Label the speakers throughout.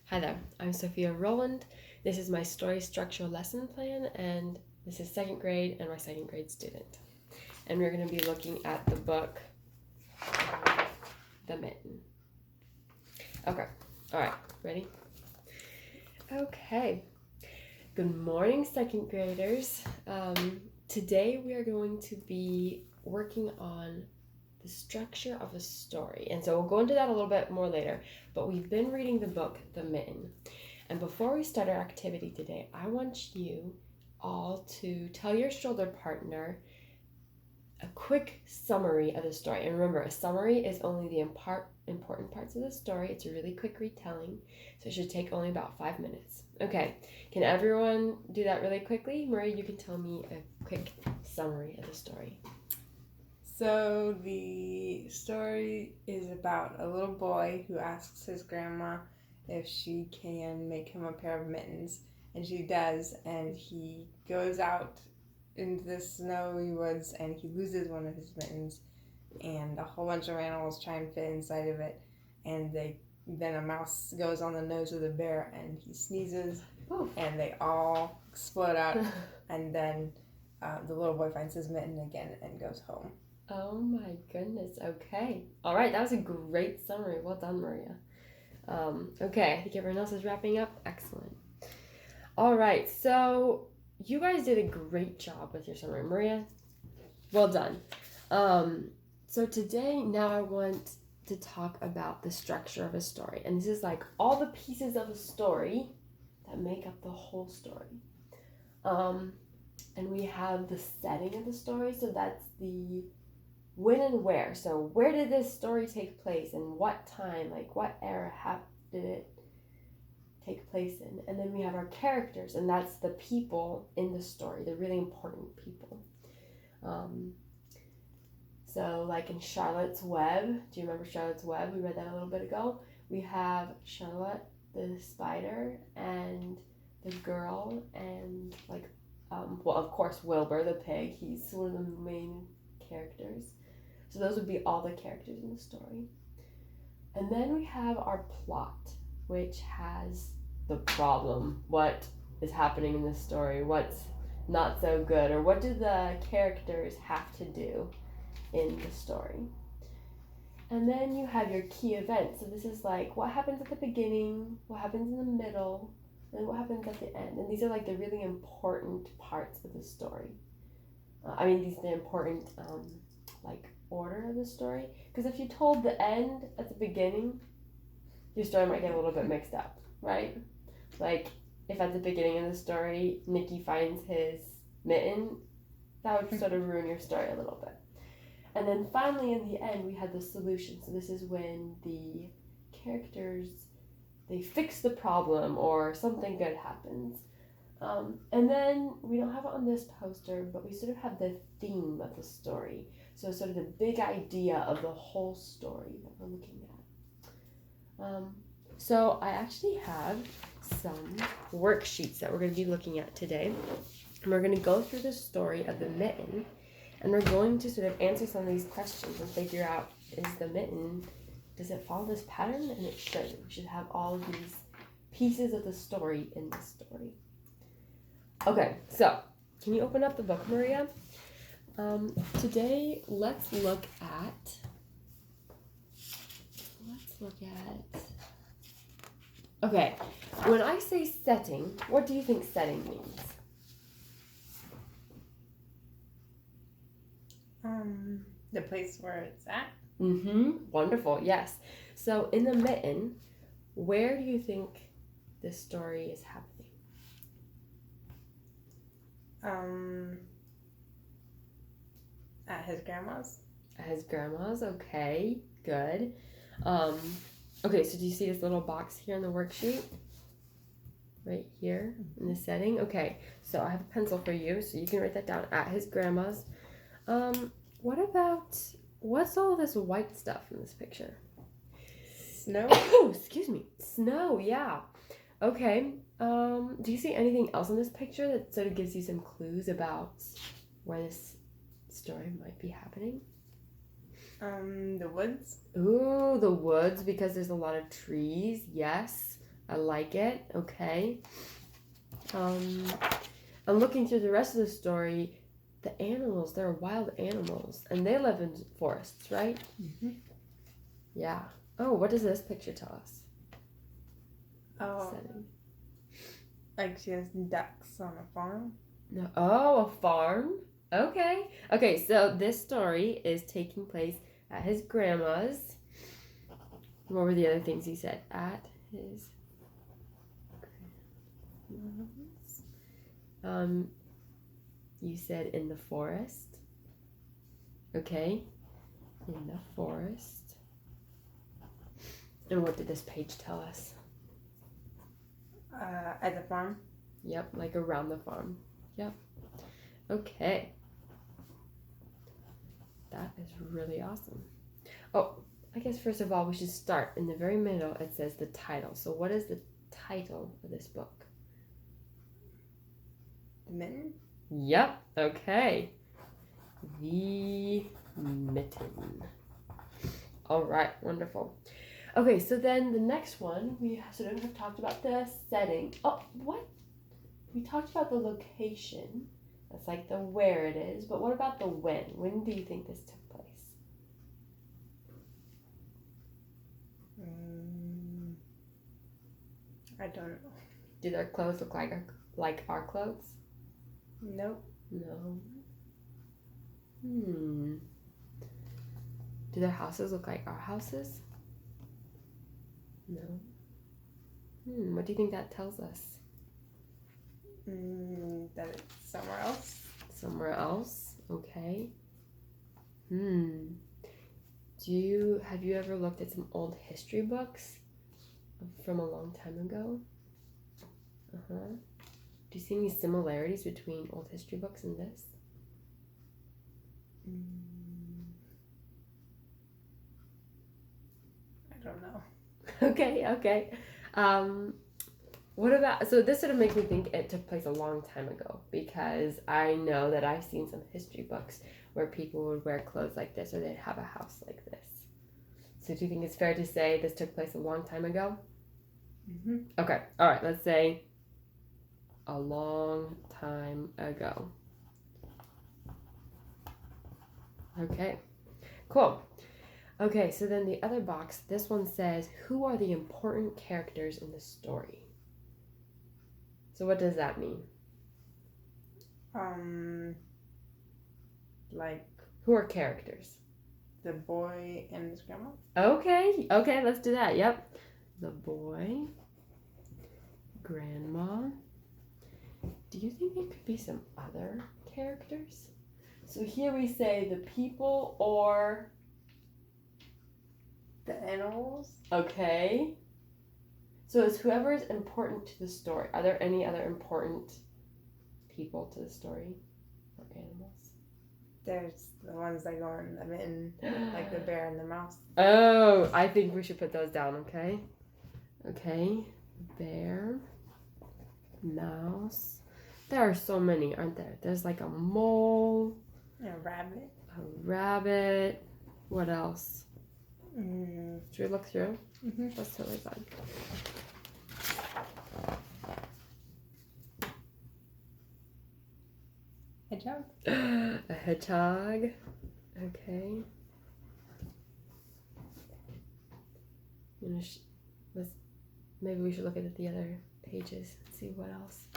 Speaker 1: Hi there, I'm Sophia Rowland. This is my story structure lesson plan, and this is second grade and my second grade student. And we're going to be looking at the book, The Mitten. Okay, all right, ready? Okay, good morning, second graders. Today we are going to be working on the structure of a story. And so we'll go into that a little bit more later, but we've been reading the book, The Mitten. And before we start our activity today, I want you all to tell your stroller partner a quick summary of the story. And remember, a summary is only the important parts of the story. It's a really quick retelling, so it should take only about 5 minutes. Okay, can everyone do that really quickly? Marie, you can tell me a quick summary of the story.
Speaker 2: So the story is about a little boy who asks his grandma if she can make him a pair of mittens, and she does, and he goes out into the snowy woods and he loses one of his mittens, and a whole bunch of animals try and fit inside of it, and then a mouse goes on the nose of the bear and he sneezes.
Speaker 1: Oof.
Speaker 2: And they all explode out, and then the little boy finds his mitten again and goes home.
Speaker 1: Oh my goodness. Okay. All right. That was a great summary. Well done, Maria. Okay. I think everyone else is wrapping up. Excellent. All right. So you guys did a great job with your summary. Maria, well done. So today, now I want to talk about the structure of a story. And this is like all the pieces of a story that make up the whole story. And we have the setting of the story. So that's the when and where. So where did this story take place and what time, like what era did it take place in? And then we have our characters, and that's the people in the story, the really important people. So like in Charlotte's Web, do you remember Charlotte's Web? We read that a little bit ago. We have Charlotte the spider and the girl and well, of course, Wilbur the pig. He's one of the main characters. So those would be all the characters in the story. And then we have our plot, which has the problem. What is happening in the story? What's not so good? Or what do the characters have to do in the story? And then you have your key events. So this is like what happens at the beginning, what happens in the middle, and what happens at the end. And these are like the really important parts of the story. These are the important order of the story, because if you told the end at the beginning, your story might get a little bit mixed up, right? Like if at the beginning of the story Nicky finds his mitten, that would sort of ruin your story a little bit. And then finally in the end we had the solution. So this is when the characters, they fix the problem or something good happens. And then we don't have it on this poster, but we sort of have the theme of the story. So sort of the big idea of the whole story that we're looking at. So I actually have some worksheets that we're going to be looking at today. And we're going to go through the story of the mitten. And we're going to sort of answer some of these questions and figure out, is the mitten, does it follow this pattern? And it should. We should have all of these pieces of the story in the story. Okay, so can you open up the book, Maria? Today, let's look at, okay, when I say setting, what do you think setting means?
Speaker 2: The place where it's at.
Speaker 1: Wonderful, yes. So in the mitten, where do you think this story is happening?
Speaker 2: At his grandma's.
Speaker 1: At his grandma's, okay, good. Okay, so do you see this little box here in the worksheet? Right here in the setting? Okay, so I have a pencil for you, so you can write that down, at his grandma's. What's all this white stuff in this picture?
Speaker 2: Snow?
Speaker 1: Excuse me. Snow, yeah. Okay, do you see anything else in this picture that sort of gives you some clues about where this story might be happening?
Speaker 2: The woods.
Speaker 1: Ooh, the woods, because there's a lot of trees, yes. I like it. Okay. I'm looking through the rest of the story. The animals, they're wild animals, and they live in forests, right?
Speaker 2: Mm-hmm.
Speaker 1: Yeah. Oh, what does this picture tell us?
Speaker 2: Oh,
Speaker 1: Setting.
Speaker 2: like she has ducks on a farm.
Speaker 1: No. Oh, a farm. Okay. Okay, so this story is taking place at his grandma's. What were the other things he said? At his grandma's. You said in the forest. Okay. In the forest. And what did this page tell us?
Speaker 2: At the farm.
Speaker 1: Yep, like around the farm. Yep. Okay. That is really awesome. Oh, I guess first of all, we should start in the very middle. It says the title. So what is the title of this book?
Speaker 2: The Mitten.
Speaker 1: Yep. Okay. The Mitten. All right. Wonderful. Okay, so then the next one, we sort of have talked about the setting. Oh, what? We talked about the location. That's like the where it is. But what about the when? When do you think this took place?
Speaker 2: I don't know.
Speaker 1: Do their clothes look like our clothes?
Speaker 2: Nope.
Speaker 1: No. Do their houses look like our houses? No. What do you think that tells us?
Speaker 2: That it's somewhere else.
Speaker 1: Somewhere else? Okay. Have you ever looked at some old history books from a long time ago? Do you see any similarities between old history books and this?
Speaker 2: I don't know.
Speaker 1: Okay. What about, so this sort of makes me think it took place a long time ago, because I know that I've seen some history books where people would wear clothes like this, or they'd have a house like this. So do you think it's fair to say this took place a long time ago?
Speaker 2: Mm-hmm.
Speaker 1: Okay, all right, let's say a long time ago. Okay, cool. Okay, so then the other box, this one says, who are the important characters in the story? So what does that mean?
Speaker 2: Like
Speaker 1: who are characters?
Speaker 2: The boy and his grandma.
Speaker 1: Okay, let's do that. Yep. The boy, grandma. Do you think there could be some other characters? So here we say the people or
Speaker 2: the animals.
Speaker 1: Okay. So it's whoever is important to the story. Are there any other important people to the story or animals?
Speaker 2: There's the ones that go in the mitten, like the bear and the mouse.
Speaker 1: Oh, I think we should put those down, okay? Okay. Bear, mouse. There are so many, aren't there? There's like a mole.
Speaker 2: A rabbit.
Speaker 1: A rabbit. What else? Should we look through?
Speaker 2: Mm-hmm.
Speaker 1: That's totally fine.
Speaker 2: Hedgehog.
Speaker 1: A hedgehog. Okay. Maybe we should look at the other pages and see what else.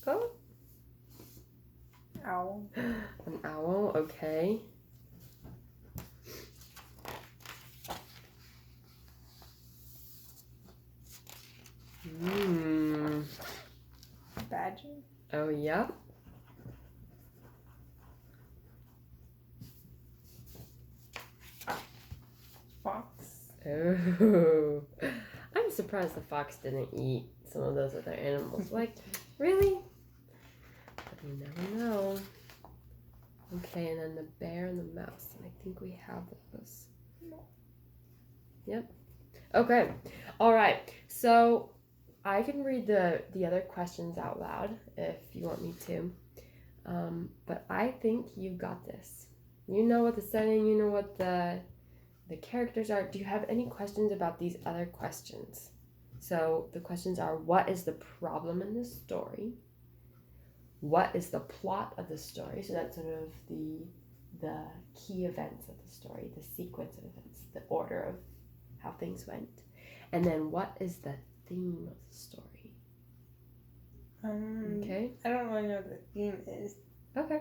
Speaker 1: Oh.
Speaker 2: Owl.
Speaker 1: An owl. Okay.
Speaker 2: Badger.
Speaker 1: Oh, yeah.
Speaker 2: Fox.
Speaker 1: Oh. I'm surprised the fox didn't eat some of those other animals. Like, really? But you never know. Okay, and then the bear and the mouse. And I think we have those. Yep. Okay. All right. So I can read the other questions out loud if you want me to. But I think you've got this. You know what the setting, you know what the the characters are. Do you have any questions about these other questions? So the questions are, what is the problem in the story? What is the plot of the story? So that's sort of the key events of the story, the sequence of events, the order of how things went. And then what is the theme of the story? Okay.
Speaker 2: I don't really know what the theme is.
Speaker 1: Okay.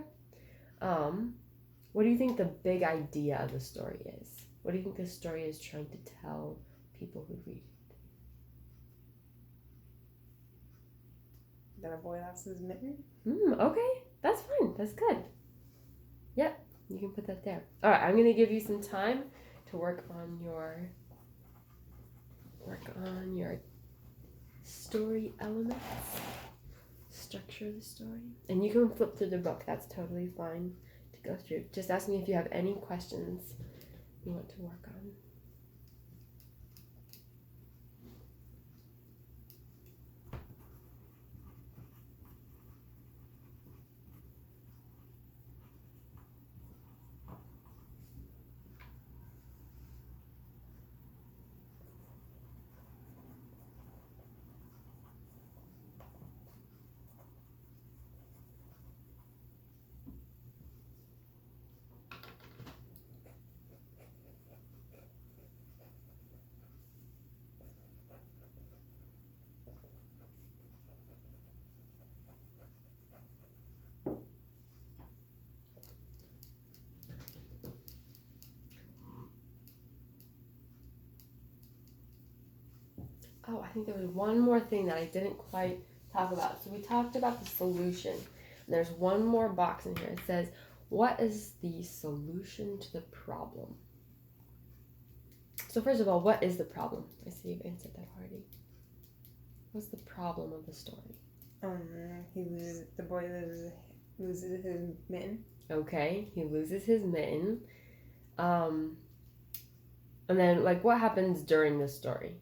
Speaker 1: What do you think the big idea of the story is? What do you think the story is trying to tell people who read it?
Speaker 2: That a boy lost his mitten?
Speaker 1: Okay. That's fine. That's good. Yep. You can put that there. All right. I'm going to give you some time to work on your story elements, structure of the story. And you can flip through the book. That's totally fine to go through. Just ask me if you have any questions you want to work on. Oh, I think there was one more thing that I didn't quite talk about. So we talked about the solution. And there's one more box in here. It says, what is the solution to the problem? So first of all, what is the problem? I see you've answered that already. What's the problem of the story?
Speaker 2: The boy loses his mitten.
Speaker 1: Okay, he loses his mitten. And then, like, what happens during the story?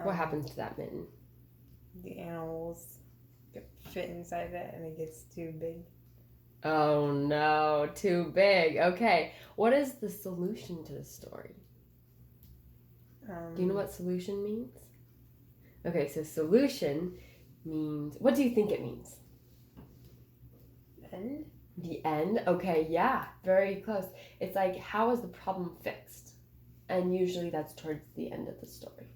Speaker 1: What happens to that mitten?
Speaker 2: The animals fit inside it and it gets too big.
Speaker 1: Oh no, too big. Okay, what is the solution to the story? Do you know what solution means? Okay, so solution means, what do you think it means?
Speaker 2: End?
Speaker 1: The end? Okay, yeah, very close. It's like, how is the problem fixed? And usually that's towards the end of the story.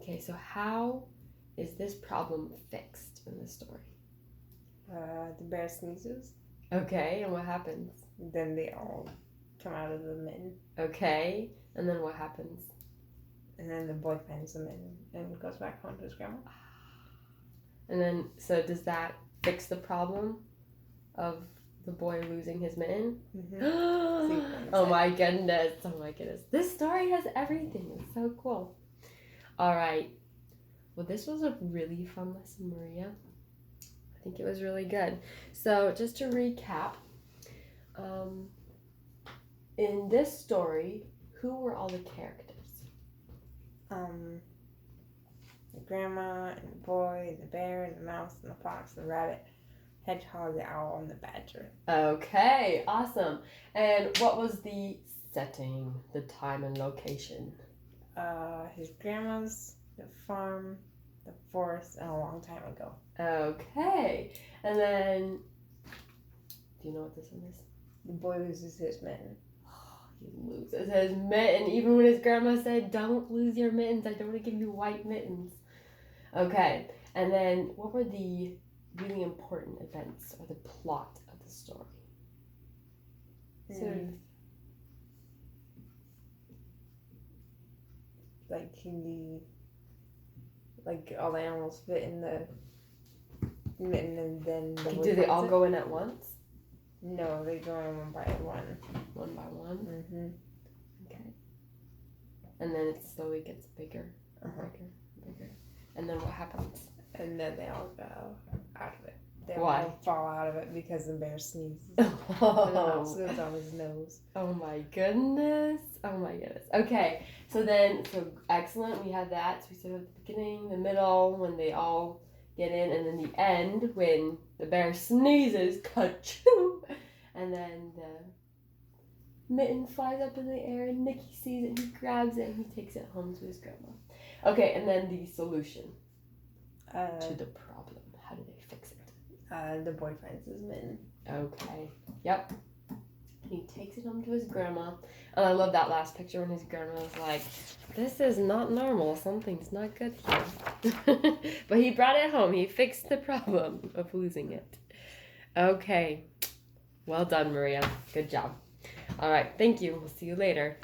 Speaker 1: Okay, so how is this problem fixed in the story?
Speaker 2: The bear sneezes.
Speaker 1: Okay, and what happens?
Speaker 2: Then they all come out of the mitten.
Speaker 1: Okay, and then what happens?
Speaker 2: And then the boy finds the mitten and goes back home to his grandma.
Speaker 1: And then, so does that fix the problem of the boy losing his mitten? Oh my goodness. Oh my goodness. This story has everything. It's so cool. All right. Well, this was a really fun lesson, Maria. I think it was really good. So just to recap, in this story, who were all the characters?
Speaker 2: The grandma and the boy, the bear and the mouse and the fox, the rabbit, hedgehog, the owl, and the badger.
Speaker 1: Okay, awesome. And what was the setting, the time and location?
Speaker 2: His grandma's, the farm, the forest, and a long time ago.
Speaker 1: Okay. And then, do you know what this one is?
Speaker 2: The boy loses his mitten.
Speaker 1: He loses his mitten, even when his grandma said, don't lose your mittens. I don't want to give you white mittens. Okay. And then, what were the really important events or the plot of the story? Sort of.
Speaker 2: Like all the animals fit in the mitten, and then
Speaker 1: Do they all go in at once?
Speaker 2: No, they go in one by one.
Speaker 1: One by one?
Speaker 2: Mm-hmm.
Speaker 1: Okay. And then it slowly gets bigger and bigger. And then what happens?
Speaker 2: And then they all go out of it. They
Speaker 1: Why?
Speaker 2: all fall out of it because the bear sneezes.
Speaker 1: Oh.
Speaker 2: And the mouse goes on his nose.
Speaker 1: Oh my goodness. Oh my goodness. Okay. So excellent. We had that. So we started at the beginning, the middle, when they all get in, and then the end when the bear sneezes, ka-choo! And then Mitten flies up in the air and Nicky sees it and he grabs it and he takes it home to his grandma. Okay, and then the solution to the problem. How do they fix it?
Speaker 2: The boy finds his mitten.
Speaker 1: Okay. Yep. And he takes it home to his grandma. And I love that last picture when his grandma was like, this is not normal. Something's not good here. But he brought it home. He fixed the problem of losing it. Okay. Well done, Maria. Good job. All right. Thank you. We'll see you later.